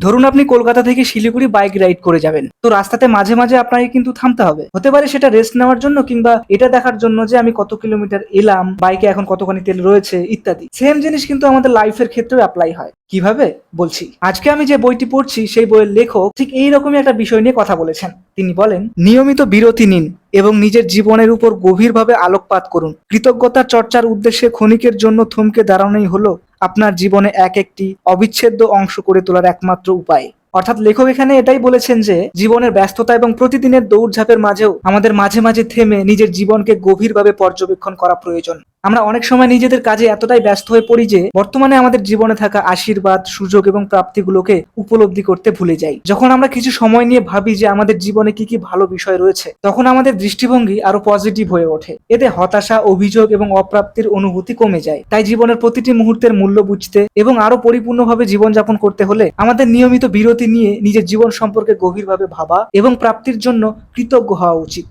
ধরুন আপনি কলকাতা থেকে শিলিগুড়ি বাইক রাইড করে যাবেন, তো রাস্তাতে মাঝে মাঝে আপনাকে কিন্তু থামতে হবে। হতে পারে সেটা রেস্ট নেওয়ার জন্য কিংবা এটা দেখার জন্য যে আমি কত কিলোমিটার এলাম, বাইকে এখন কতখানি তেল রয়েছে ইত্যাদি। সেম জিনিস কিন্তু আমাদের লাইফের ক্ষেত্রেও অ্যাপ্লাই হয়। কিভাবে বলছি, আজকে আমি যে বইটি পড়ছি সেই বইয়ের লেখক ঠিক এইরকমই একটা বিষয় নিয়ে কথা বলেছেন। তিনি বলেন, নিয়মিত বিরতি নিন এবং নিজের জীবনের উপর গভীরভাবে আলোকপাত করুন। কৃতজ্ঞতার চর্চার উদ্দেশ্যে ক্ষণিকের জন্য থমকে দাঁড়ানোই হলো আপনার জীবনে এক একটি অবিচ্ছেদ্য অংশ করে তোলার একমাত্র উপায়। অর্থাৎ লেখক এখানে এটাই বলেছেন যে জীবনের ব্যস্ততা এবং প্রতিদিনের দৌড়ঝাঁপের মাঝেও আমাদের মাঝে মাঝে থেমে নিজের জীবনকে গভীরভাবে পর্যবেক্ষণ করা প্রয়োজন। আমরা অনেক সময় নিজেদের কাজে এতটাই ব্যস্ত হয়ে পড়ি যে বর্তমানে আমাদের জীবনে থাকা আশীর্বাদ, সুযোগ এবং প্রাপ্তিগুলোকে উপলব্ধি করতে ভুলে যাই। যখন আমরা কিছু সময় নিয়ে ভাবি যে আমাদের জীবনে কি কি ভালো বিষয় রয়েছে, তখন আমাদের দৃষ্টিভঙ্গি আরো পজিটিভ হয়ে ওঠে। এতে হতাশা, অভিযোগ এবং অপ্রাপ্তির অনুভূতি কমে যায়। তাই জীবনের প্রতিটি মুহূর্তের মূল্য বুঝতে এবং আরো পরিপূর্ণভাবে জীবনযাপন করতে হলে আমাদের নিয়মিত বিরতি নিয়ে নিজের জীবন সম্পর্কে গভীরভাবে ভাবা এবং প্রাপ্তির জন্য কৃতজ্ঞ হওয়া উচিত।